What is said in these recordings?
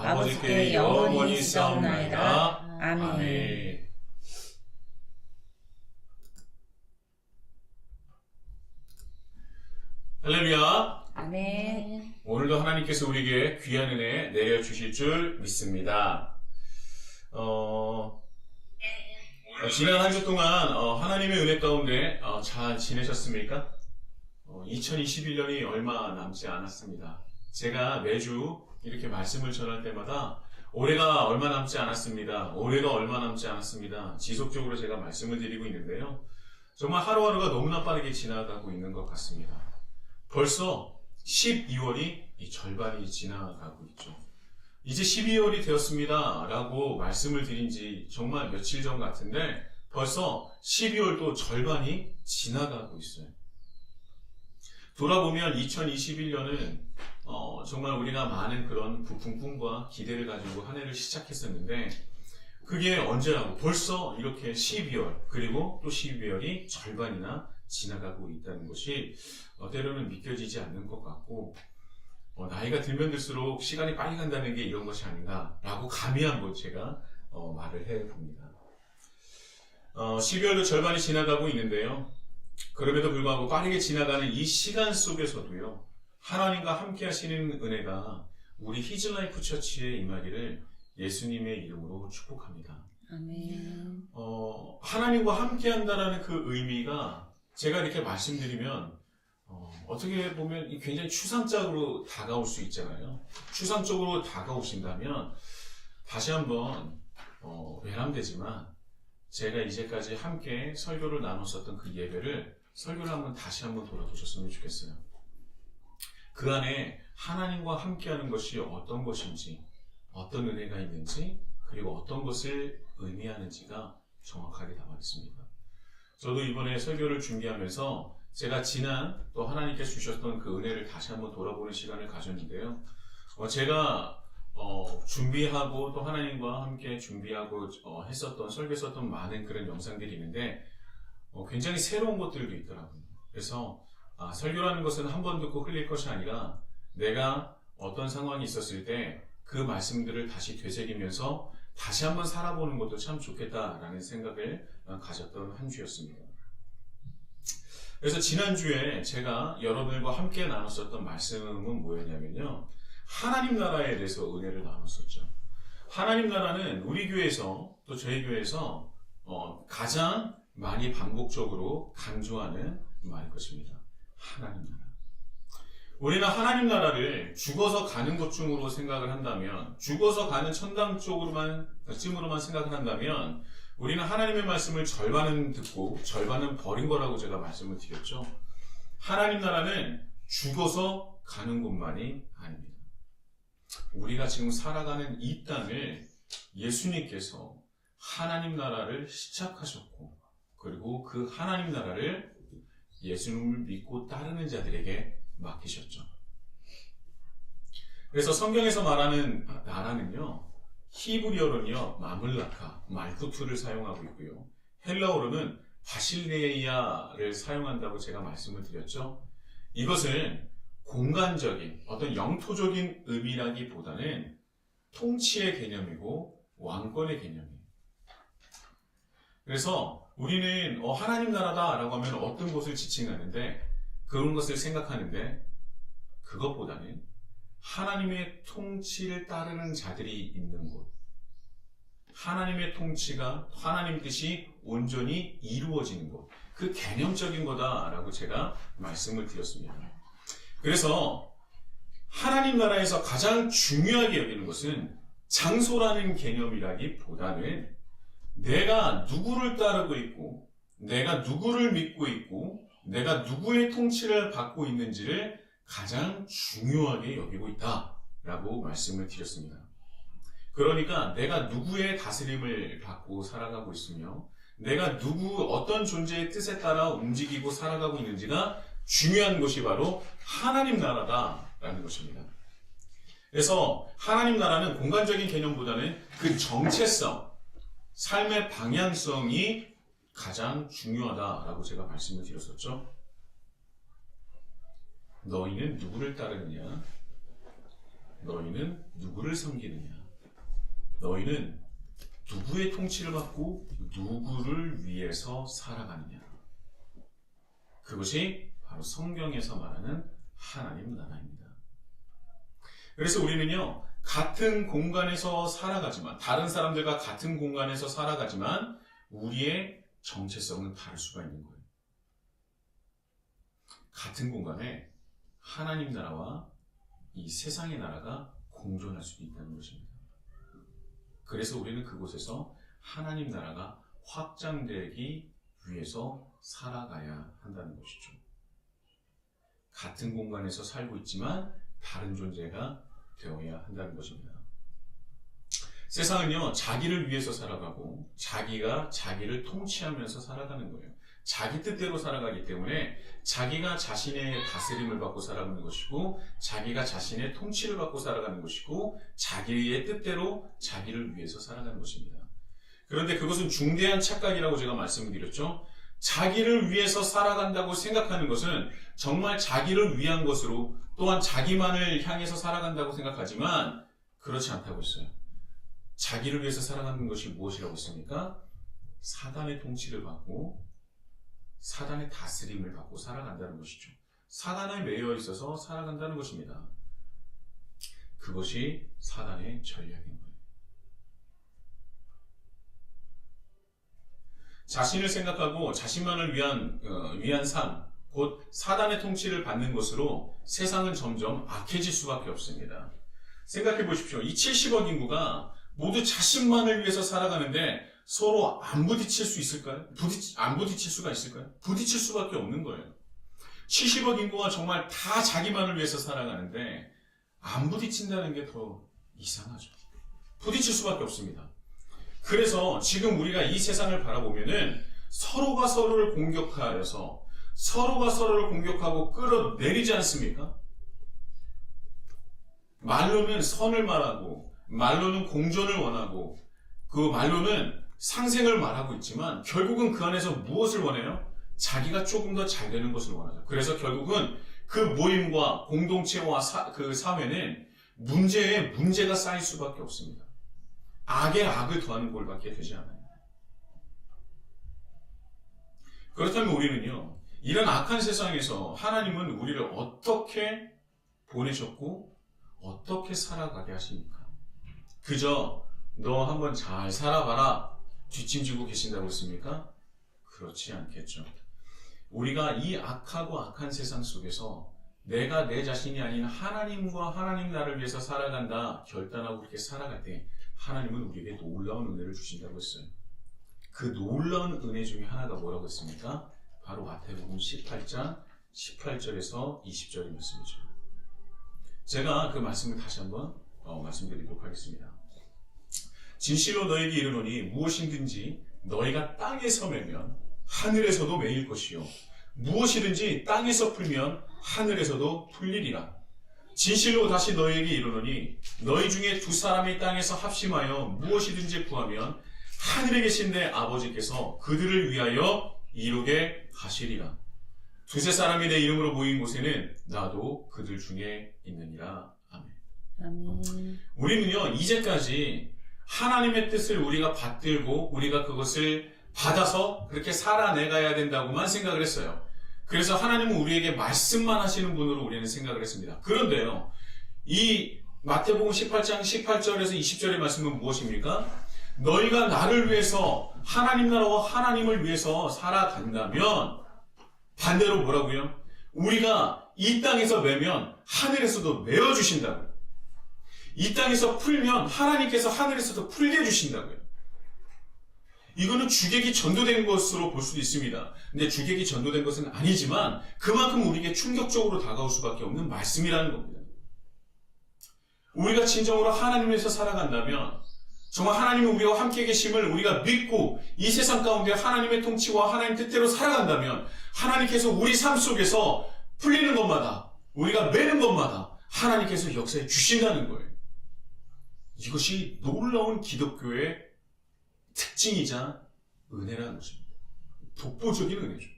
아버지께 영원히 싸움나이다. 아멘. 할렐루야. 아멘. 오늘도 하나님께서 우리에게 귀한 은혜 내려주실 줄 믿습니다. 지난 한 주 동안 하나님의 은혜 가운데 잘 지내셨습니까? 2021년이 얼마 남지 않았습니다. 제가 매주 이렇게 말씀을 전할 때마다 올해가 얼마 남지 않았습니다. 올해가 얼마 남지 않았습니다. 지속적으로 제가 말씀을 드리고 있는데요. 정말 하루하루가 너무나 빠르게 지나가고 있는 것 같습니다. 벌써 12월이 절반이 지나가고 있죠. 이제 12월이 되었습니다 라고 말씀을 드린 지 정말 며칠 전 같은데 벌써 12월도 절반이 지나가고 있어요. 돌아보면 2021년은 정말 우리가 많은 그런 부푼 꿈과 기대를 가지고 한 해를 시작했었는데 그게 언제라고 벌써 이렇게 12월 그리고 또 12월이 절반이나 지나가고 있다는 것이 때로는 믿겨지지 않는 것 같고 나이가 들면 들수록 시간이 빨리 간다는 게 이런 것이 아닌가라고 감히 한번 제가 말을 해봅니다. 12월도 절반이 지나가고 있는데요. 그럼에도 불구하고 빠르게 지나가는 이 시간 속에서도요. 하나님과 함께 하시는 은혜가 우리 히즈라이프 처치에 임하기를 예수님의 이름으로 축복합니다. 아멘. 하나님과 함께 한다라는 그 의미가 제가 이렇게 말씀드리면 어떻게 보면 굉장히 추상적으로 다가올 수 있잖아요. 추상적으로 다가오신다면 다시 한번 외람되지만 제가 이제까지 함께 설교를 나눴었던 그 예배를 설교를 한번 다시 한번 돌아보셨으면 좋겠어요. 그 안에 하나님과 함께하는 것이 어떤 것인지, 어떤 은혜가 있는지, 그리고 어떤 것을 의미하는지가 정확하게 담아 있습니다. 저도 이번에 설교를 준비하면서 제가 지난 또 하나님께서 주셨던 그 은혜를 다시 한번 돌아보는 시간을 가졌는데요. 제가 준비하고 또 하나님과 함께 준비하고 설교했었던 많은 그런 영상들이 있는데 굉장히 새로운 것들도 있더라고요. 그래서 설교라는 것은 한 번 듣고 흘릴 것이 아니라 내가 어떤 상황이 있었을 때 그 말씀들을 다시 되새기면서 다시 한번 살아보는 것도 참 좋겠다라는 생각을 가졌던 한 주였습니다. 그래서 지난주에 제가 여러분들과 함께 나눴었던 말씀은 뭐였냐면요. 하나님 나라에 대해서 은혜를 나눴었죠. 하나님 나라는 우리 교회에서 또 저희 교회에서 가장 많이 반복적으로 강조하는 말일 것입니다. 하나님 나라. 우리는 하나님 나라를 죽어서 가는 것 중으로 생각을 한다면, 죽어서 가는 천당 찜으로만 생각을 한다면 우리는 하나님의 말씀을 절반은 듣고 절반은 버린 거라고 제가 말씀을 드렸죠. 하나님 나라는 죽어서 가는 곳만이 아닙니다. 우리가 지금 살아가는 이 땅을 예수님께서 하나님 나라를 시작하셨고 그리고 그 하나님 나라를 예수님을 믿고 따르는 자들에게 맡기셨죠. 그래서 성경에서 말하는 나라는요. 히브리어로는요. 마물라카, 말쿠투를 사용하고 있고요. 헬라어로는 바실레이아를 사용한다고 제가 말씀을 드렸죠. 이것은 공간적인 어떤 영토적인 의미라기보다는 통치의 개념이고 왕권의 개념이에요. 그래서 우리는 하나님 나라다라고 하면 어떤 곳을 지칭하는데 그런 것을 생각하는데 그것보다는 하나님의 통치를 따르는 자들이 있는 곳, 하나님의 통치가 하나님 뜻이 온전히 이루어지는 곳, 그 개념적인 거다라고 제가 말씀을 드렸습니다. 그래서 하나님 나라에서 가장 중요하게 여기는 것은 장소라는 개념이라기보다는 내가 누구를 따르고 있고 내가 누구를 믿고 있고 내가 누구의 통치를 받고 있는지를 가장 중요하게 여기고 있다라고 말씀을 드렸습니다. 그러니까 내가 누구의 다스림을 받고 살아가고 있으며 내가 어떤 존재의 뜻에 따라 움직이고 살아가고 있는지가 중요한 것이 바로 하나님 나라다라는 것입니다. 그래서 하나님 나라는 공간적인 개념보다는 그 정체성, 삶의 방향성이 가장 중요하다라고 제가 말씀을 드렸었죠. 너희는 누구를 따르느냐? 너희는 누구를 섬기느냐? 너희는 누구의 통치를 받고 누구를 위해서 살아가느냐? 그것이 바로 성경에서 말하는 하나님 나라입니다. 그래서 우리는요, 같은 공간에서 살아가지만, 다른 사람들과 같은 공간에서 살아가지만 우리의 정체성은 다를 수가 있는 거예요. 같은 공간에 하나님 나라와 이 세상의 나라가 공존할 수도 있다는 것입니다. 그래서 우리는 그곳에서 하나님 나라가 확장되기 위해서 살아가야 한다는 것이죠. 같은 공간에서 살고 있지만 다른 존재가 되어야 한다는 것입니다. 세상은요, 자기를 위해서 살아가고 자기가 자기를 통치하면서 살아가는 거예요. 자기 뜻대로 살아가기 때문에 자기가 자신의 다스림을 받고 살아가는 것이고, 자기가 자신의 통치를 받고 살아가는 것이고, 자기의 뜻대로 자기를 위해서 살아가는 것입니다. 그런데 그것은 중대한 착각이라고 제가 말씀을 드렸죠. 자기를 위해서 살아간다고 생각하는 것은 정말 자기를 위한 것으로, 또한 자기만을 향해서 살아간다고 생각하지만 그렇지 않다고 했어요. 자기를 위해서 살아가는 것이 무엇이라고 했습니까? 사단의 통치를 받고 사단의 다스림을 받고 살아간다는 것이죠. 사단에 매여 있어서 살아간다는 것입니다. 그것이 사단의 전략인 거예요. 자신을 생각하고 자신만을 위한 삶, 곧 사단의 통치를 받는 것으로 세상은 점점 악해질 수밖에 없습니다. 생각해 보십시오. 이 70억 인구가 모두 자신만을 위해서 살아가는데 서로 안 부딪힐 수 있을까요? 안 부딪힐 수가 있을까요? 부딪힐 수밖에 없는 거예요. 70억 인구가 정말 다 자기만을 위해서 살아가는데 안 부딪힌다는 게 더 이상하죠. 부딪힐 수밖에 없습니다. 그래서 지금 우리가 이 세상을 바라보면은 서로가 서로를 공격하여서 서로가 서로를 공격하고 끌어내리지 않습니까? 말로는 선을 말하고 말로는 공존을 원하고 그 말로는 상생을 말하고 있지만 결국은 그 안에서 무엇을 원해요? 자기가 조금 더 잘 되는 것을 원하죠. 그래서 결국은 그 모임과 공동체와 그 사회는 문제에 문제가 쌓일 수밖에 없습니다. 악에 악을 더하는 꼴밖에 되지 않아요. 그렇다면 우리는요, 이런 악한 세상에서 하나님은 우리를 어떻게 보내셨고 어떻게 살아가게 하십니까? 그저 너 한번 잘 살아봐라 뒷짐지고 계신다고 했습니까? 그렇지 않겠죠. 우리가 이 악하고 악한 세상 속에서 내가 내 자신이 아닌 하나님과 하나님 나라를 위해서 살아간다 결단하고 그렇게 살아갈 때 하나님은 우리에게 놀라운 은혜를 주신다고 했어요. 그 놀라운 은혜 중에 하나가 뭐라고 했습니까? 바로 마태복음 18장 18절에서 20절의 말씀이죠. 제가 그 말씀을 다시 한번 말씀드리도록 하겠습니다. 진실로 너에게 이르노니 무엇이든지 너희가 땅에서 매면 하늘에서도 매일 것이요 무엇이든지 땅에서 풀면 하늘에서도 풀리리라. 진실로 다시 너희에게 이르노니 너희 중에 두 사람이 땅에서 합심하여 무엇이든지 구하면 하늘에 계신 내 아버지께서 그들을 위하여 이루게 하시리라. 두세 사람이 내 이름으로 모인 곳에는 나도 그들 중에 있느니라. 아멘. 아멘. 우리는요, 이제까지 하나님의 뜻을 우리가 받들고 우리가 그것을 받아서 그렇게 살아내가야 된다고만 생각을 했어요. 그래서 하나님은 우리에게 말씀만 하시는 분으로 우리는 생각을 했습니다. 그런데요, 이 마태복음 18장 18절에서 20절의 말씀은 무엇입니까? 너희가 나를 위해서 하나님 나라와 하나님을 위해서 살아간다면 반대로 뭐라고요? 우리가 이 땅에서 매면 하늘에서도 메어주신다고요. 이 땅에서 풀면 하나님께서 하늘에서도 풀게 해주신다고요. 이거는 주객이 전도된 것으로 볼 수도 있습니다. 근데 주객이 전도된 것은 아니지만 그만큼 우리에게 충격적으로 다가올 수밖에 없는 말씀이라는 겁니다. 우리가 진정으로 하나님에서 살아간다면 정말 하나님은 우리와 함께 계심을 우리가 믿고 이 세상 가운데 하나님의 통치와 하나님 뜻대로 살아간다면 하나님께서 우리 삶 속에서 풀리는 것마다 우리가 매는 것마다 하나님께서 역사해 주신다는 거예요. 이것이 놀라운 기독교의 특징이자 은혜라는 것입니다. 독보적인 은혜죠.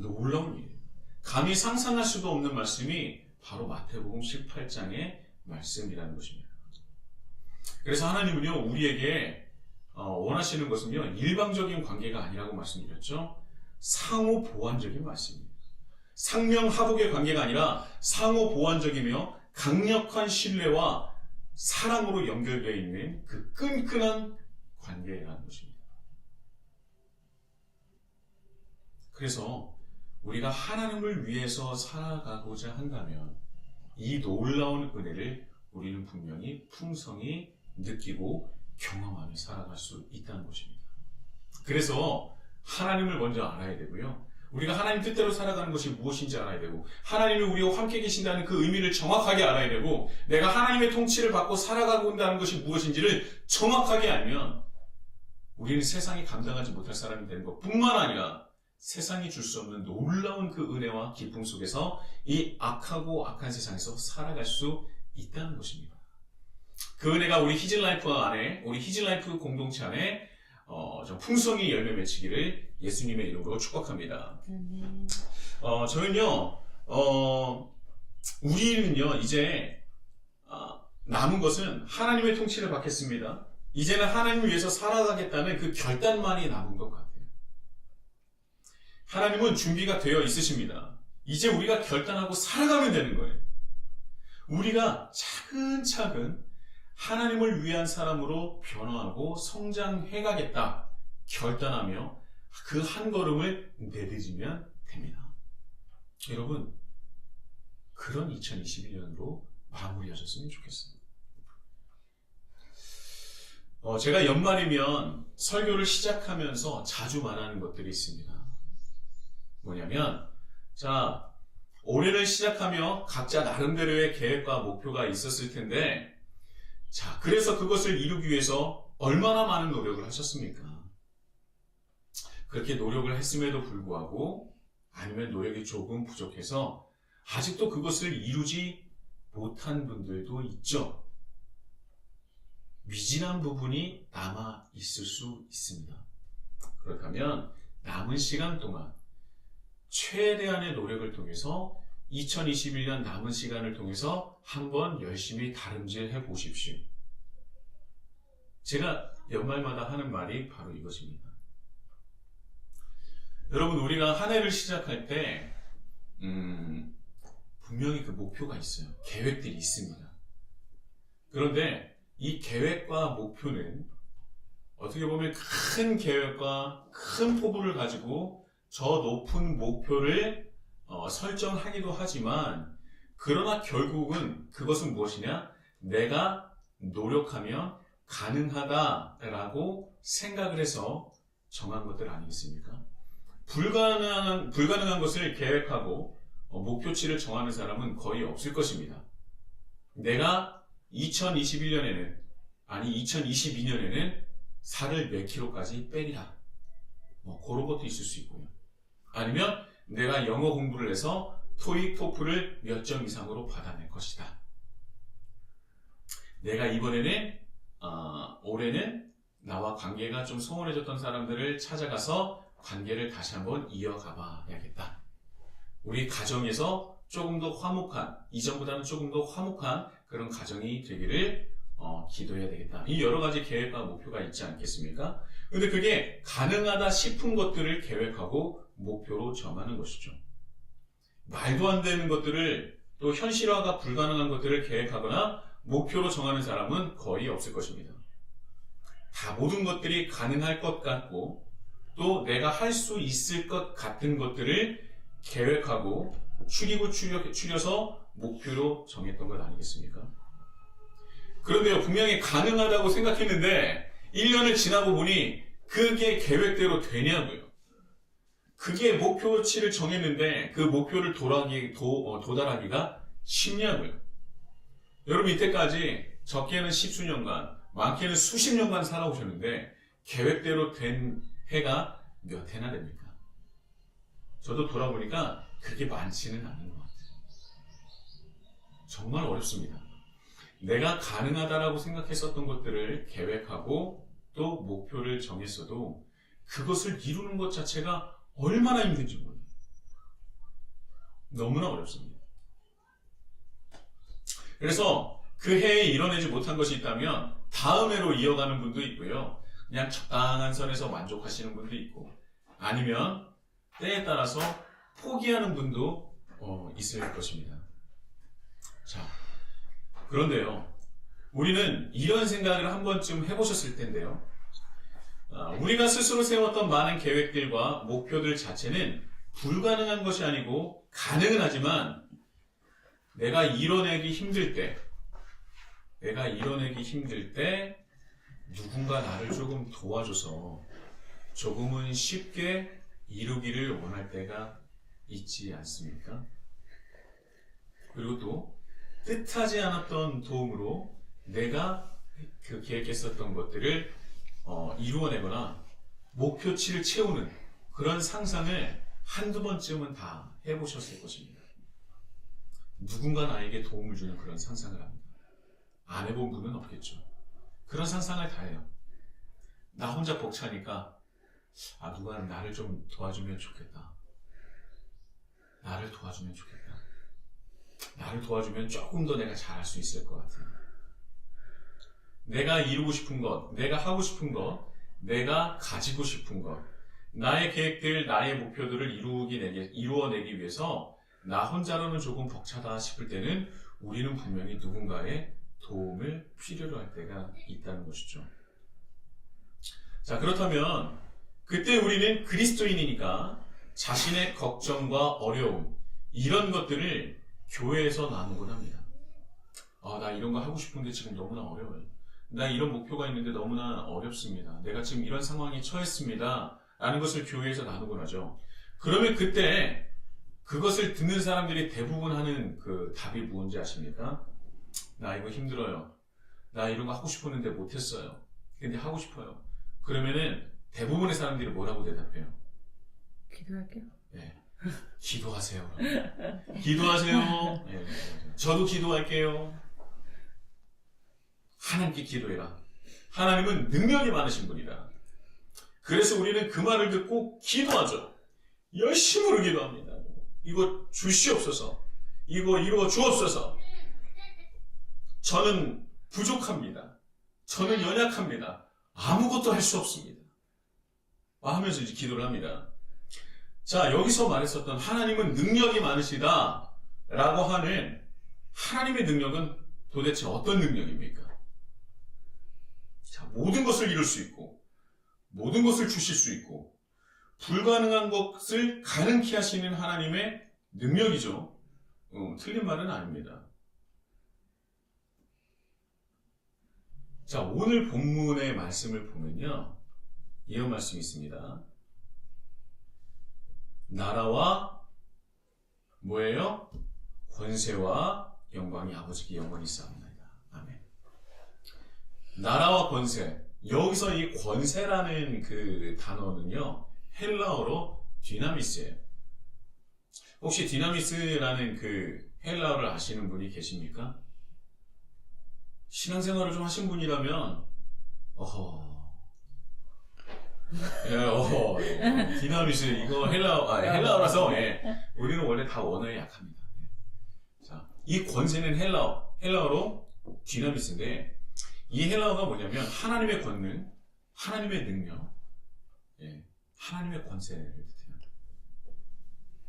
놀라운 일이에요. 감히 상상할 수도 없는 말씀이 바로 마태복음 18장의 말씀이라는 것입니다. 그래서 하나님은요, 우리에게 원하시는 것은요, 일방적인 관계가 아니라고 말씀드렸죠. 상호 보완적인 말씀입니다. 상명하복의 관계가 아니라 상호 보완적이며 강력한 신뢰와 사랑으로 연결되어 있는 그 끈끈한 관계라는 것입니다. 그래서 우리가 하나님을 위해서 살아가고자 한다면 이 놀라운 은혜를 우리는 분명히 풍성히 느끼고 경험하며 살아갈 수 있다는 것입니다. 그래서 하나님을 먼저 알아야 되고요. 우리가 하나님 뜻대로 살아가는 것이 무엇인지 알아야 되고, 하나님이 우리와 함께 계신다는 그 의미를 정확하게 알아야 되고, 내가 하나님의 통치를 받고 살아가고 있다는 것이 무엇인지를 정확하게 알면 우리는 세상이 감당하지 못할 사람이 되는 것뿐만 아니라 세상이 줄 수 없는 놀라운 그 은혜와 기쁨 속에서 이 악하고 악한 세상에서 살아갈 수 있다는 것입니다. 그 은혜가 우리 히즐라이프 안에, 우리 히즐라이프 공동체 안에 좀 풍성히 열매 맺히기를 예수님의 이름으로 축복합니다. 아멘. 저는요, 우리는요, 이제 남은 것은 하나님의 통치를 받겠습니다. 이제는 하나님을 위해서 살아가겠다는 그 결단만이 남은 것 같아요. 하나님은 준비가 되어 있으십니다. 이제 우리가 결단하고 살아가면 되는 거예요. 우리가 차근차근 하나님을 위한 사람으로 변화하고 성장해가겠다 결단하며 그 한 걸음을 내딛으면 됩니다. 여러분, 그런 2021년으로 마무리하셨으면 좋겠어요. 제가 연말이면 설교를 시작하면서 자주 말하는 것들이 있습니다. 뭐냐면, 자, 올해를 시작하며 각자 나름대로의 계획과 목표가 있었을 텐데, 자, 그래서 그것을 이루기 위해서 얼마나 많은 노력을 하셨습니까? 그렇게 노력을 했음에도 불구하고, 아니면 노력이 조금 부족해서 아직도 그것을 이루지 못한 분들도 있죠. 미진한 부분이 남아 있을 수 있습니다. 그렇다면 남은 시간 동안 최대한의 노력을 통해서 2021년 남은 시간을 통해서 한번 열심히 다름질해 보십시오. 제가 연말마다 하는 말이 바로 이것입니다. 여러분, 우리가 한 해를 시작할 때 분명히 그 목표가 있어요. 계획들이 있습니다. 그런데 이 계획과 목표는 어떻게 보면 큰 계획과 큰 포부를 가지고 저 높은 목표를 설정하기도 하지만, 그러나 결국은 그것은 무엇이냐? 내가 노력하면 가능하다라고 생각을 해서 정한 것들 아니겠습니까? 불가능한 것을 계획하고 목표치를 정하는 사람은 거의 없을 것입니다. 내가 2021년에는, 아니 2022년에는 살을 몇 킬로까지 빼리라. 그런 것도 있을 수 있고요. 아니면 내가 영어 공부를 해서 토익, 토플을 몇 점 이상으로 받아낼 것이다. 내가 이번에는, 올해는 나와 관계가 좀 소원해졌던 사람들을 찾아가서 관계를 다시 한번 이어가 봐야겠다. 우리 가정에서 조금 더 화목한, 이전보다는 조금 더 화목한 그런 가정이 되기를 기도해야 되겠다. 이 여러 가지 계획과 목표가 있지 않겠습니까? 근데 그게 가능하다 싶은 것들을 계획하고 목표로 정하는 것이죠. 말도 안 되는 것들을, 또 현실화가 불가능한 것들을 계획하거나 목표로 정하는 사람은 거의 없을 것입니다. 다 모든 것들이 가능할 것 같고, 또 내가 할 수 있을 것 같은 것들을 계획하고 추리고 추려서 목표로 정했던 것 아니겠습니까? 그런데요, 분명히 가능하다고 생각했는데 1년을 지나고 보니 그게 계획대로 되냐고요. 그게 목표치를 정했는데 그 목표를 도달하기가 쉽냐고요. 여러분, 이때까지 적게는 10수년간, 많게는 수십 년간 살아오셨는데 계획대로 된 해가 몇 해나 됩니까? 저도 돌아보니까 그렇게 많지는 않은 것 같아요. 정말 어렵습니다. 내가 가능하다라고 생각했었던 것들을 계획하고 또 목표를 정했어도 그것을 이루는 것 자체가 얼마나 힘든지 몰라요. 너무나 어렵습니다. 그래서 그 해에 이뤄내지 못한 것이 있다면 다음 해로 이어가는 분도 있고요. 그냥 적당한 선에서 만족하시는 분도 있고, 아니면 때에 따라서 포기하는 분도 있을 것입니다. 자, 그런데요, 우리는 이런 생각을 한 번쯤 해보셨을 텐데요. 우리가 스스로 세웠던 많은 계획들과 목표들 자체는 불가능한 것이 아니고 가능은 하지만 내가 이뤄내기 힘들 때 누군가 나를 조금 도와줘서 조금은 쉽게 이루기를 원할 때가 있지 않습니까? 그리고 또 뜻하지 않았던 도움으로 내가 그 계획했었던 것들을 이루어내거나 목표치를 채우는 그런 상상을 한두 번쯤은 다 해보셨을 것입니다. 누군가 나에게 도움을 주는 그런 상상을 합니다. 안 해본 분은 없겠죠. 그런 상상을 다 해요. 나 혼자 벅차니까 누가 나를 좀 도와주면 좋겠다. 나를 도와주면 좋겠다. 나를 도와주면 조금 더 내가 잘할 수 있을 것 같은. 내가 이루고 싶은 것, 내가 하고 싶은 것, 내가 가지고 싶은 것, 나의 계획들, 나의 목표들을 이루어내기 위해서 나 혼자로는 조금 벅차다 싶을 때는 우리는 분명히 누군가의 도움을 필요로 할 때가 있다는 것이죠. 자, 그렇다면 그때 우리는 그리스도인이니까 자신의 걱정과 어려움, 이런 것들을 교회에서 나누곤 합니다. 나 이런 거 하고 싶은데 지금 너무나 어려워요. 나 이런 목표가 있는데 너무나 어렵습니다. 내가 지금 이런 상황에 처했습니다. 라는 것을 교회에서 나누곤 하죠. 그러면 그때 그것을 듣는 사람들이 대부분 하는 그 답이 뭔지 아십니까? 나 이거 힘들어요. 나 이런 거 하고 싶었는데 못했어요. 근데 하고 싶어요. 그러면은 대부분의 사람들이 뭐라고 대답해요? 기도할게요. 네. 기도하세요. 기도하세요. 네. 저도 기도할게요. 하나님께 기도해라. 하나님은 능력이 많으신 분이다. 그래서 우리는 그 말을 듣고 기도하죠. 열심으로 기도합니다. 이거 주시옵소서. 이거 이루어 주옵소서. 저는 부족합니다. 저는 연약합니다. 아무것도 할 수 없습니다. 하면서 이제 기도를 합니다. 자, 여기서 말했었던 하나님은 능력이 많으시다 라고 하는 하나님의 능력은 도대체 어떤 능력입니까? 자, 모든 것을 이룰 수 있고 모든 것을 주실 수 있고 불가능한 것을 가능케 하시는 하나님의 능력이죠. 틀린 말은 아닙니다. 자, 오늘 본문의 말씀을 보면요, 이런 말씀이 있습니다. 나라와 뭐예요? 권세와 영광이 아버지께 영원히 있사옵나이다. 아멘. 나라와 권세. 여기서 이 권세라는 그 단어는요, 헬라어로 디나미스예요. 혹시 디나미스라는 그 헬라어를 아시는 분이 계십니까? 신앙생활을 좀 하신 분이라면 디나미스 이거 헬라어라서 우리는 원래 다 원어에 약합니다. 자, 이 권세는 헬라어로 디나미스인데 이 헬라어가 뭐냐면 하나님의 권능, 하나님의 능력, 하나님의 권세를 뜻해요.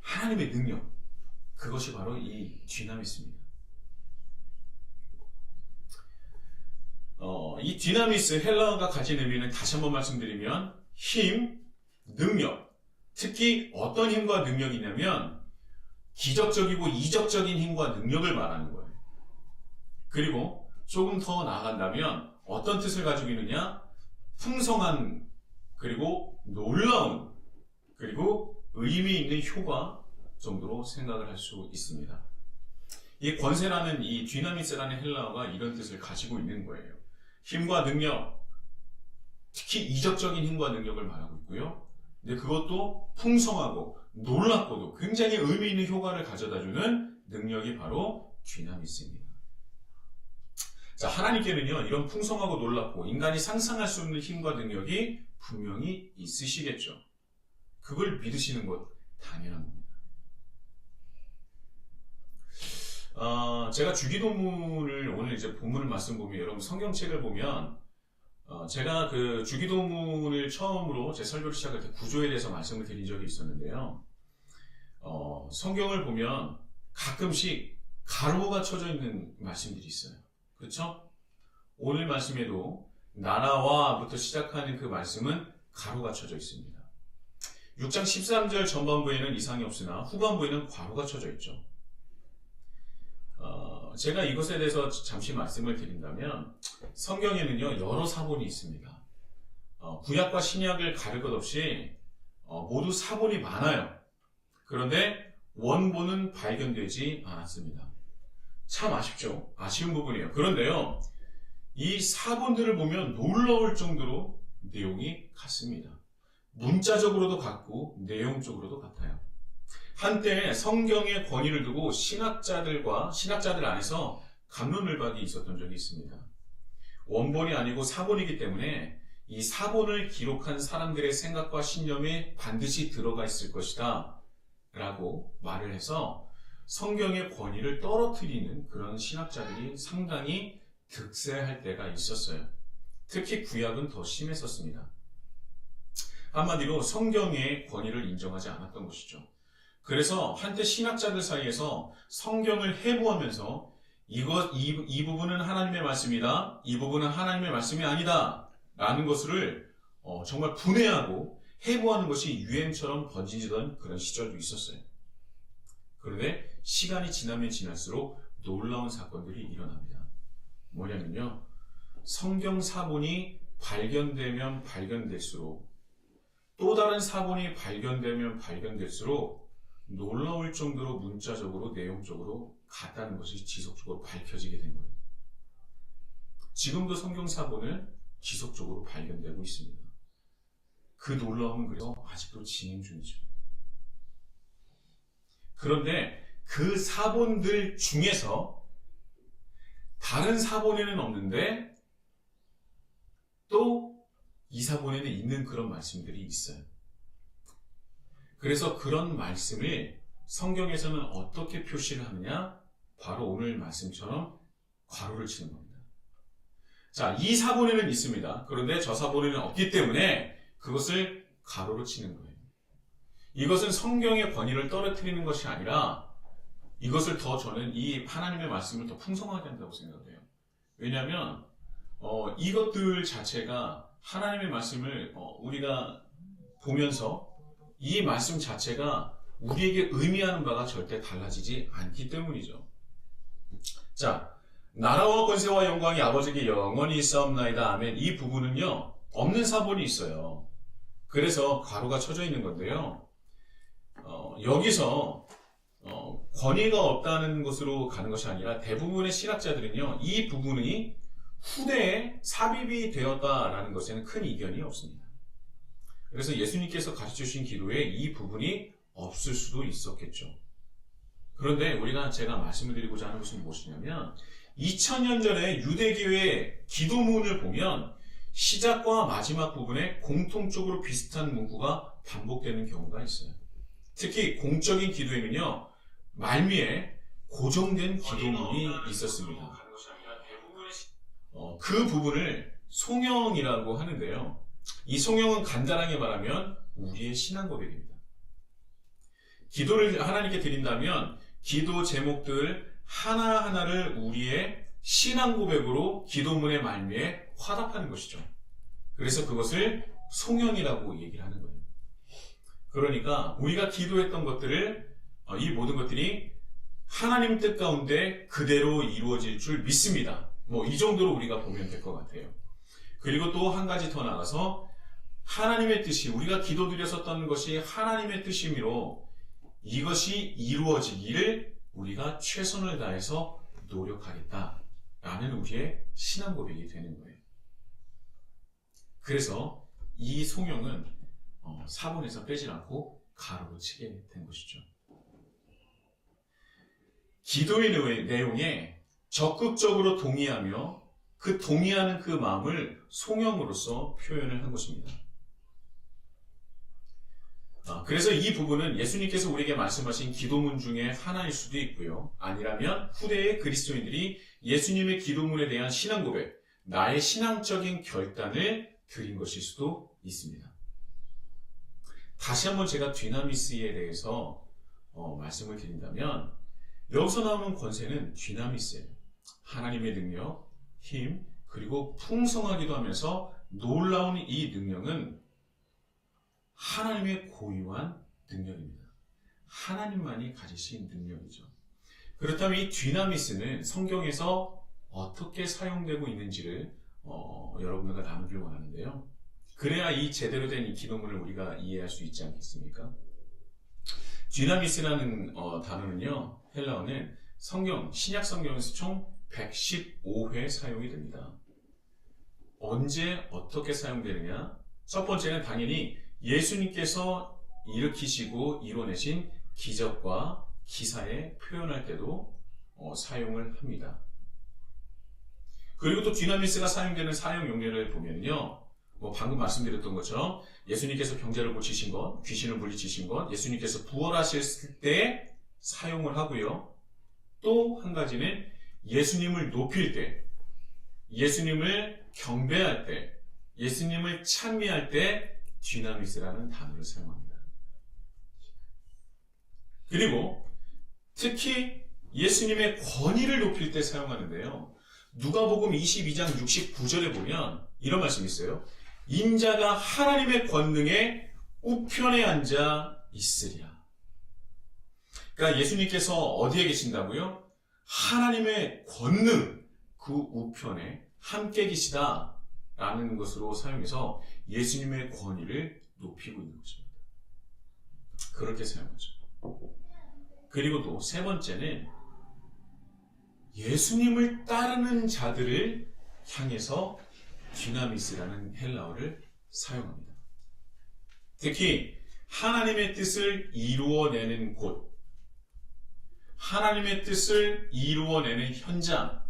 하나님의 능력, 그것이 바로 이 디나미스입니다. 이 디나미스 헬라어가 가진 의미는 다시 한번 말씀드리면 힘, 능력, 특히 어떤 힘과 능력이냐면 기적적이고 이적적인 힘과 능력을 말하는 거예요. 그리고 조금 더 나아간다면 어떤 뜻을 가지고 있느냐? 풍성한, 그리고 놀라운, 그리고 의미 있는 효과 정도로 생각을 할 수 있습니다. 이 권세라는 이 디나미스라는 헬라어가 이런 뜻을 가지고 있는 거예요. 힘과 능력, 특히 이적적인 힘과 능력을 말하고 있고요. 근데 그것도 풍성하고 놀랍고도 굉장히 의미 있는 효과를 가져다주는 능력이 바로 디나미스입니다. 자, 하나님께는요, 이런 풍성하고 놀랍고 인간이 상상할 수 없는 힘과 능력이 분명히 있으시겠죠. 그걸 믿으시는 것 당연한 겁니다. 제가 주기도문을 오늘 이제 본문을 말씀 보면 여러분 성경책을 보면 제가 그 주기도문을 처음으로 제 설교를 시작할 때 구조에 대해서 말씀을 드린 적이 있었는데요. 성경을 보면 가끔씩 가로가 쳐져 있는 말씀들이 있어요. 그렇죠? 오늘 말씀에도 나라와부터 시작하는 그 말씀은 가로가 쳐져 있습니다. 6장 13절 전반부에는 이상이 없으나 후반부에는 괄호가 쳐져 있죠. 제가 이것에 대해서 잠시 말씀을 드린다면 성경에는요 여러 사본이 있습니다. 구약과 신약을 가릴 것 없이 모두 사본이 많아요. 그런데 원본은 발견되지 않았습니다. 참 아쉽죠. 아쉬운 부분이에요. 그런데요 이 사본들을 보면 놀라울 정도로 내용이 같습니다. 문자적으로도 같고 내용적으로도 같아요. 한때 성경의 권위를 두고 신학자들 안에서 갑론을박이 있었던 적이 있습니다. 원본이 아니고 사본이기 때문에 이 사본을 기록한 사람들의 생각과 신념이 반드시 들어가 있을 것이다 라고 말을 해서 성경의 권위를 떨어뜨리는 그런 신학자들이 상당히 득세할 때가 있었어요. 특히 구약은 더 심했었습니다. 한마디로 성경의 권위를 인정하지 않았던 것이죠. 그래서 한때 신학자들 사이에서 성경을 해부하면서 이 부분은 하나님의 말씀이다, 이 부분은 하나님의 말씀이 아니다 라는 것을 정말 분해하고 해부하는 것이 유행처럼 번지던 그런 시절도 있었어요. 그런데 시간이 지나면 지날수록 놀라운 사건들이 일어납니다. 뭐냐면요, 성경 사본이 발견되면 발견될수록 또 다른 사본이 발견되면 발견될수록 놀라울 정도로 문자적으로 내용적으로 같다는 것이 지속적으로 밝혀지게 된 거예요. 지금도 성경 사본은 지속적으로 발견되고 있습니다. 그 놀라움은 그래서 아직도 진행 중이죠. 그런데 그 사본들 중에서 다른 사본에는 없는데 또 이 사본에는 있는 그런 말씀들이 있어요. 그래서 그런 말씀을 성경에서는 어떻게 표시를 하느냐? 바로 오늘 말씀처럼 괄호를 치는 겁니다. 자, 이 사본에는 있습니다. 그런데 저 사본에는 없기 때문에 그것을 가로로 치는 거예요. 이것은 성경의 권위를 떨어뜨리는 것이 아니라 이것을 더 저는 이 하나님의 말씀을 더 풍성하게 한다고 생각해요. 왜냐하면 이것들 자체가 하나님의 말씀을 우리가 보면서 이 말씀 자체가 우리에게 의미하는 바가 절대 달라지지 않기 때문이죠. 자, 나라와 권세와 영광이 아버지께 영원히 있사옵나이다. 아멘. 이 부분은요 없는 사본이 있어요. 그래서 괄호가 쳐져 있는 건데요. 여기서 권위가 없다는 것으로 가는 것이 아니라 대부분의 신학자들은요 이 부분이 후대에 삽입이 되었다라는 것에는 큰 이견이 없습니다. 그래서 예수님께서 가르쳐주신 기도에 이 부분이 없을 수도 있었겠죠. 그런데 제가 말씀을 드리고자 하는 것은 무엇이냐면 2000년 전에 유대교의 기도문을 보면 시작과 마지막 부분에 공통적으로 비슷한 문구가 반복되는 경우가 있어요. 특히 공적인 기도에는요 말미에 고정된 기도문이 있었습니다. 그 부분을 송영이라고 하는데요. 이 송영은 간단하게 말하면 우리의 신앙 고백입니다. 기도를 하나님께 드린다면 기도 제목들 하나하나를 우리의 신앙 고백으로 기도문의 말미에 화답하는 것이죠. 그래서 그것을 송영이라고 얘기를 하는 거예요. 그러니까 우리가 기도했던 것들을 이 모든 것들이 하나님 뜻 가운데 그대로 이루어질 줄 믿습니다. 이 정도로 우리가 보면 될 것 같아요. 그리고 또 한 가지 더 나가서 하나님의 뜻이 우리가 기도드렸었던 것이 하나님의 뜻이므로 이것이 이루어지기를 우리가 최선을 다해서 노력하겠다라는 우리의 신앙 고백이 되는 거예요. 그래서 이 송영은 사본에서 빼지 않고 가로로 치게 된 것이죠. 기도의 내용에 적극적으로 동의하며 그 동의하는 그 마음을 송영으로서 표현을 한 것입니다. 그래서 이 부분은 예수님께서 우리에게 말씀하신 기도문 중에 하나일 수도 있고요. 아니라면 후대의 그리스도인들이 예수님의 기도문에 대한 신앙 고백, 나의 신앙적인 결단을 드린 것일 수도 있습니다. 다시 한번 제가 뒤나미스에 대해서 말씀을 드린다면 여기서 나오는 권세는 뒤나미스예요. 하나님의 능력, 힘, 그리고 풍성하기도 하면서 놀라운 이 능력은 하나님의 고유한 능력입니다. 하나님만이 가지신 능력이죠. 그렇다면 이 뒤나미스는 성경에서 어떻게 사용되고 있는지를 여러분들과 나누길 원하는데요. 그래야 이 제대로 된 이 기도문을 우리가 이해할 수 있지 않겠습니까? 뒤나미스라는 단어는요, 헬라어는 신약 성경에서 총 115회 사용이 됩니다. 언제 어떻게 사용되느냐? 첫 번째는 당연히 예수님께서 일으키시고 이뤄내신 기적과 기사에 표현할 때도 사용을 합니다. 그리고 또 뒤나미스가 사용되는 사용 용례를 보면요, 방금 말씀드렸던 것처럼 예수님께서 병자를 고치신 것, 귀신을 물리치신 것, 예수님께서 부활하셨을 때 사용을 하고요. 또 한 가지는 예수님을 높일 때, 예수님을 경배할 때, 예수님을 찬미할 때 뒤나미스라는 단어를 사용합니다. 그리고 특히 예수님의 권위를 높일 때 사용하는데요. 누가복음 22장 69절에 보면 이런 말씀이 있어요. 인자가 하나님의 권능에 우편에 앉아 있으리라. 그러니까 예수님께서 어디에 계신다고요? 하나님의 권능 그 우편에 함께 계시다라는 것으로 사용해서 예수님의 권위를 높이고 있는 것입니다. 그렇게 사용하죠. 그리고 또 세 번째는 예수님을 따르는 자들을 향해서 뒤나미스라는 헬라어를 사용합니다. 특히 하나님의 뜻을 이루어내는 곳, 하나님의 뜻을 이루어내는 현장,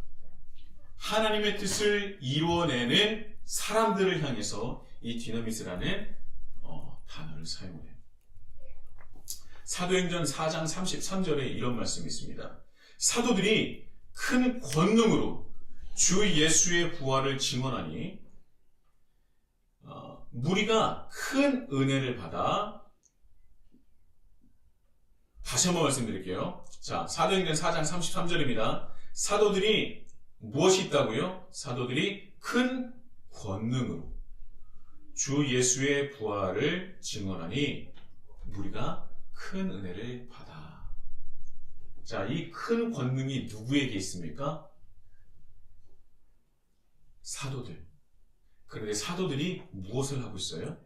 하나님의 뜻을 이루어내는 사람들을 향해서 이 뒤나미스라는 단어를 사용해요. 사도행전 4장 33절에 이런 말씀이 있습니다. 사도들이 큰 권능으로 주 예수의 부활을 증언하니 무리가 큰 은혜를 받아. 다시 한번 말씀드릴게요. 자, 사도행전 4장 33절입니다. 사도들이 무엇이 있다고요? 사도들이 큰 권능으로 주 예수의 부활을 증언하니 무리가 큰 은혜를 받아. 자, 이 큰 권능이 누구에게 있습니까? 사도들. 그런데 사도들이 무엇을 하고 있어요?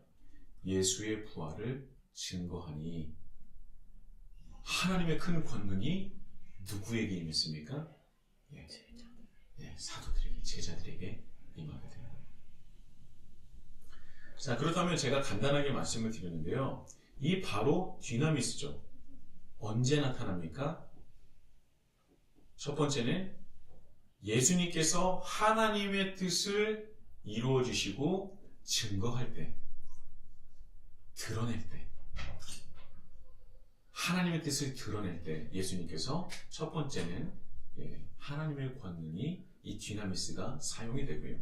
예수의 부활을 증거하니. 하나님의 큰 권능이 누구에게 임했습니까? 사도들에게, 제자들에게 임하게 됩니다. 자, 그렇다면 제가 간단하게 말씀을 드렸는데요. 이 바로 뒤나미스죠. 언제 나타납니까? 첫 번째는 예수님께서 하나님의 뜻을 이루어 주시고 증거할 때, 드러낼 때, 하나님의 뜻을 드러낼 때 예수님께서 첫 번째는 하나님의 권능이 이 뒤나미스가 사용이 되고요.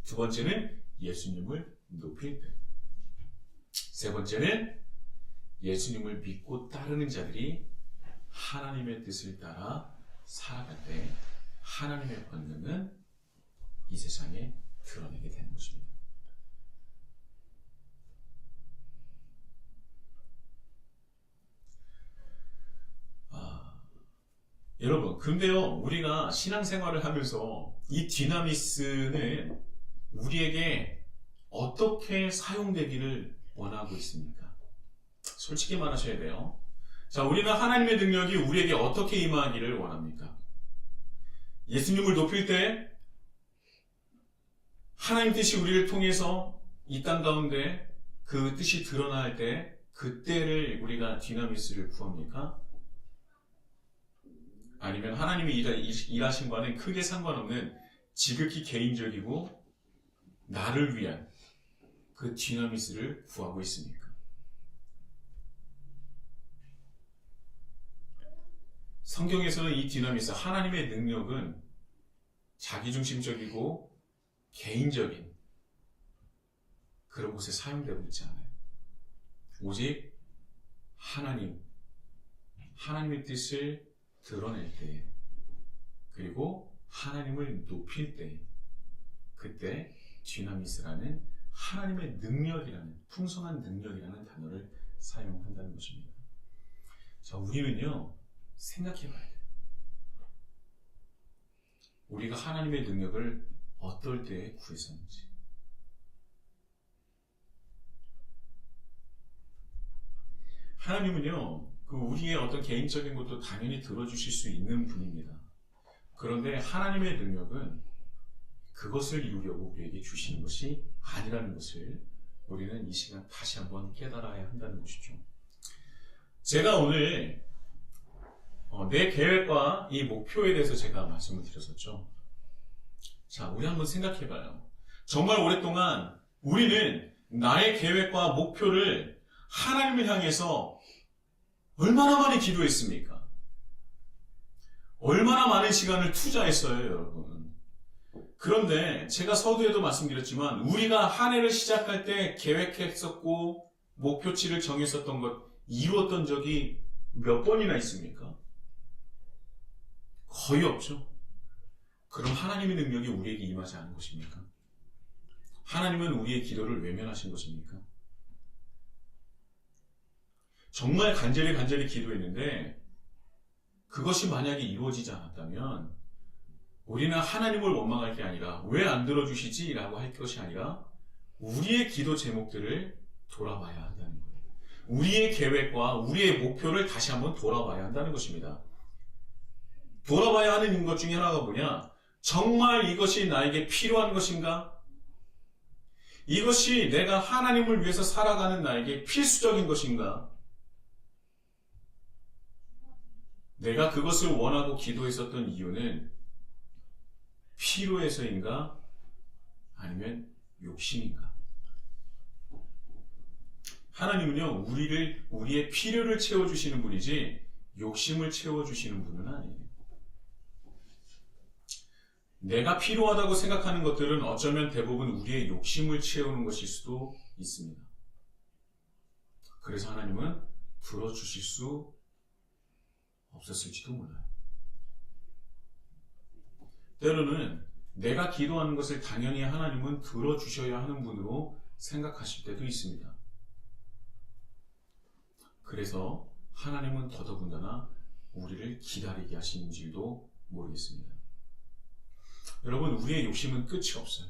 두 번째는 예수님을 높일 때, 세 번째는 예수님을 믿고 따르는 자들이 하나님의 뜻을 따라 살아갈 때 하나님의 권능은 이 세상에 드러내게 되는 것입니다. 여러분, 근데요, 우리가 신앙생활을 하면서 이 뒤나미스는 우리에게 어떻게 사용되기를 원하고 있습니까? 솔직히 말하셔야 돼요. 자, 우리는 하나님의 능력이 우리에게 어떻게 임하기를 원합니까? 예수님을 높일 때 하나님 뜻이 우리를 통해서 이 땅 가운데 그 뜻이 드러날 때 그때를 우리가 뒤나미스를 구합니까? 아니면 하나님이 일하신 바는 크게 상관없는 지극히 개인적이고 나를 위한 그 뒤나미스를 구하고 있습니까? 성경에서는 이 디나미스, 하나님의 능력은 자기중심적이고 개인적인 그런 곳에 사용되고 있지 않아요. 오직 하나님의 뜻을 드러낼 때, 그리고 하나님을 높일 때, 그때 디나미스라는 하나님의 능력이라는, 풍성한 능력이라는 단어를 사용한다는 것입니다. 자, 우리는요, 생각해 봐야 돼요. 우리가 하나님의 능력을 어떨 때에 구했었는지. 하나님은요, 우리의 어떤 개인적인 것도 당연히 들어주실 수 있는 분입니다. 그런데 하나님의 능력은 그것을 이루려고 우리에게 주시는 것이 아니라는 것을 우리는 이 시간 다시 한번 깨달아야 한다는 것이죠. 제가 오늘 내 계획과 이 목표에 대해서 제가 말씀을 드렸었죠. 자, 우리 한번 생각해봐요. 정말 오랫동안 우리는 나의 계획과 목표를 하나님을 향해서 얼마나 많이 기도했습니까? 얼마나 많은 시간을 투자했어요, 여러분. 그런데 제가 서두에도 말씀드렸지만 우리가 한 해를 시작할 때 계획했었고 목표치를 정했었던 것 이루었던 적이 몇 번이나 있습니까? 거의 없죠. 그럼 하나님의 능력이 우리에게 임하지 않은 것입니까? 하나님은 우리의 기도를 외면하신 것입니까? 정말 간절히 기도했는데 그것이 만약에 이루어지지 않았다면 우리는 하나님을 원망할 게 아니라 왜 안 들어주시지? 라고 할 것이 아니라 우리의 기도 제목들을 돌아봐야 한다는 거예요. 우리의 계획과 우리의 목표를 다시 한번 돌아봐야 한다는 것입니다. 돌아봐야 하는 것 중에 하나가 뭐냐? 정말 이것이 나에게 필요한 것인가? 이것이 내가 하나님을 위해서 살아가는 나에게 필수적인 것인가? 내가 그것을 원하고 기도했었던 이유는 필요해서인가? 아니면 욕심인가? 하나님은요, 우리의 필요를 채워주시는 분이지 욕심을 채워주시는 분은 아니에요. 내가 필요하다고 생각하는 것들은 어쩌면 대부분 우리의 욕심을 채우는 것일 수도 있습니다. 그래서 하나님은 들어주실 수 없었을지도 몰라요. 때로는 내가 기도하는 것을 당연히 하나님은 들어주셔야 하는 분으로 생각하실 때도 있습니다. 그래서 하나님은 더더군다나 우리를 기다리게 하시는 줄도 모르겠습니다. 여러분, 우리의 욕심은 끝이 없어요.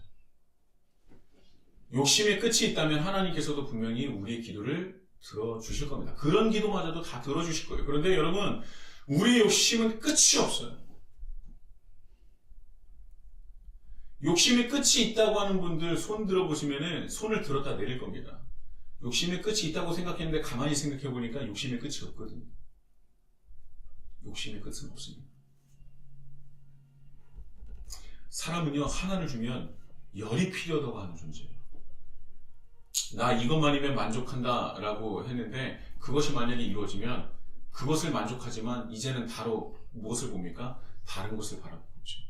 욕심의 끝이 있다면 하나님께서도 분명히 우리의 기도를 들어주실 겁니다. 그런 기도마저도 다 들어주실 거예요. 그런데 여러분, 우리의 욕심은 끝이 없어요. 욕심의 끝이 있다고 하는 분들 손 들어보시면은 손을 들었다 내릴 겁니다. 욕심의 끝이 있다고 생각했는데 가만히 생각해 보니까 욕심의 끝이 없거든요. 욕심의 끝은 없습니다. 사람은요, 하나를 주면 열이 필요하다고 하는 존재예요. 나 이것만이면 만족한다 라고 했는데 그것이 만약에 이루어지면 그것을 만족하지만 이제는 바로 무엇을 봅니까? 다른 것을 바라보고 있죠.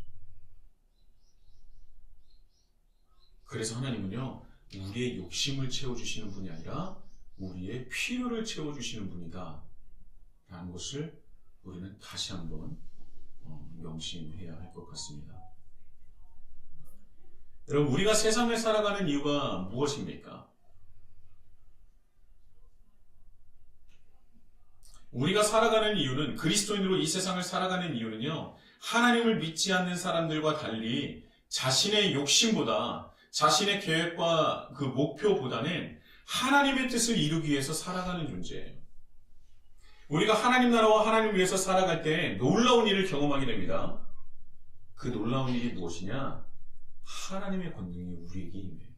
그래서 하나님은요, 우리의 욕심을 채워주시는 분이 아니라 우리의 필요를 채워주시는 분이다 라는 것을 우리는 다시 한번 명심해야 할 것 같습니다. 여러분, 우리가 세상을 살아가는 이유가 무엇입니까? 우리가 살아가는 이유는, 그리스도인으로 이 세상을 살아가는 이유는요, 하나님을 믿지 않는 사람들과 달리 자신의 욕심보다, 자신의 계획과 그 목표보다는 하나님의 뜻을 이루기 위해서 살아가는 존재예요. 우리가 하나님 나라와 하나님을 위해서 살아갈 때 놀라운 일을 경험하게 됩니다. 그 놀라운 일이 무엇이냐? 하나님의 권능이 우리에게 임해요.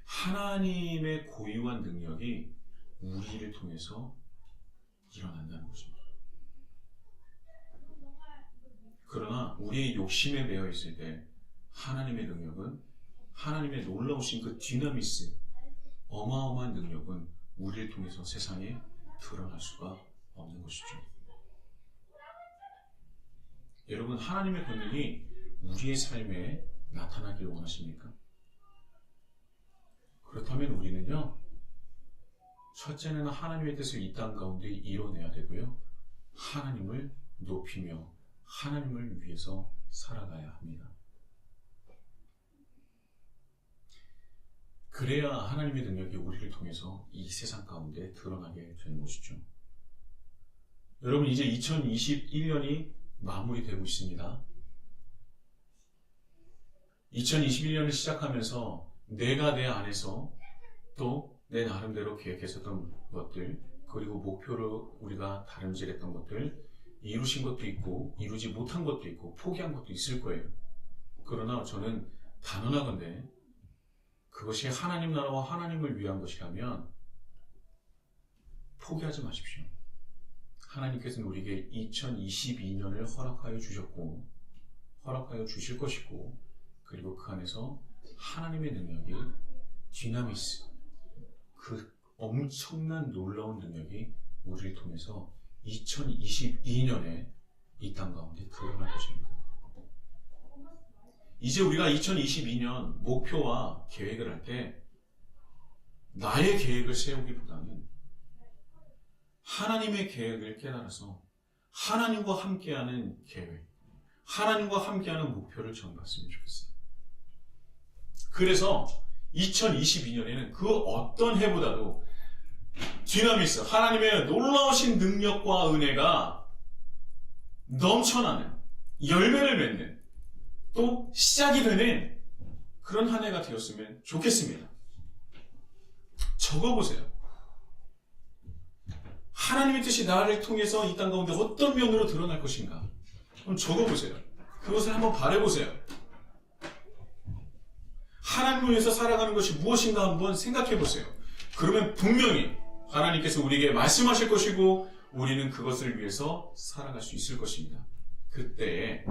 하나님의 고유한 능력이 우리를 통해서 일어난다는 것입니다. 그러나 우리의 욕심에 매여 있을 때 하나님의 능력은, 하나님의 놀라우신 그 디나미스, 어마어마한 능력은 우리를 통해서 세상에 드러날 수가 없는 것이죠. 여러분, 하나님의 권능이 우리의 삶에 나타나기를 원하십니까? 그렇다면 우리는요, 첫째는 하나님의 뜻을 이 땅 가운데 이뤄내야 되고요, 하나님을 높이며 하나님을 위해서 살아가야 합니다. 그래야 하나님의 능력이 우리를 통해서 이 세상 가운데 드러나게 되는 것이죠. 여러분, 이제 2021년이 마무리되고 있습니다. 2021년을 시작하면서 내가 내 안에서 또 내 나름대로 계획했었던 것들, 그리고 목표로 우리가 다름질했던 것들, 이루신 것도 있고 이루지 못한 것도 있고 포기한 것도 있을 거예요. 그러나 저는 단언하건대 그것이 하나님 나라와 하나님을 위한 것이라면 포기하지 마십시오. 하나님께서는 우리에게 2022년을 허락하여 주셨고 허락하여 주실 것이고, 그리고 그 안에서 하나님의 능력이 디나미스, 그 엄청난 놀라운 능력이 우리를 통해서 2022년에 이 땅 가운데 드러날 것입니다. 이제 우리가 2022년 목표와 계획을 할 때 나의 계획을 세우기보다는 하나님의 계획을 깨달아서 하나님과 함께하는 계획, 하나님과 함께하는 목표를 정해봤으면 좋겠어요. 그래서 2022년에는 그 어떤 해보다도 디나미스, 하나님의 놀라우신 능력과 은혜가 넘쳐나는, 열매를 맺는, 또 시작이 되는 그런 한 해가 되었으면 좋겠습니다. 적어보세요. 하나님의 뜻이 나를 통해서 이 땅 가운데 어떤 면으로 드러날 것인가? 한번 적어보세요. 그것을 한번 바라보세요. 하나님을 위해서 살아가는 것이 무엇인가 한번 생각해보세요. 그러면 분명히 하나님께서 우리에게 말씀하실 것이고 우리는 그것을 위해서 살아갈 수 있을 것입니다. 그때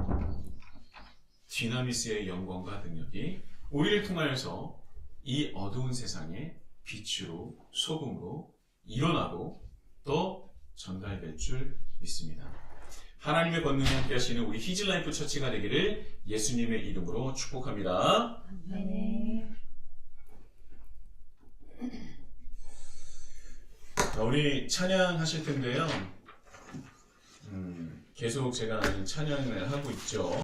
디나미스의 영광과 능력이 우리를 통하여서 이 어두운 세상에 빛으로, 소금으로 일어나고 또 전달될 줄 믿습니다. 하나님의 권능에 함께 하시는 우리 히즈라이프 처치가 되기를 예수님의 이름으로 축복합니다. 네. 우리 찬양하실 텐데요. 계속 제가 찬양을 하고 있죠.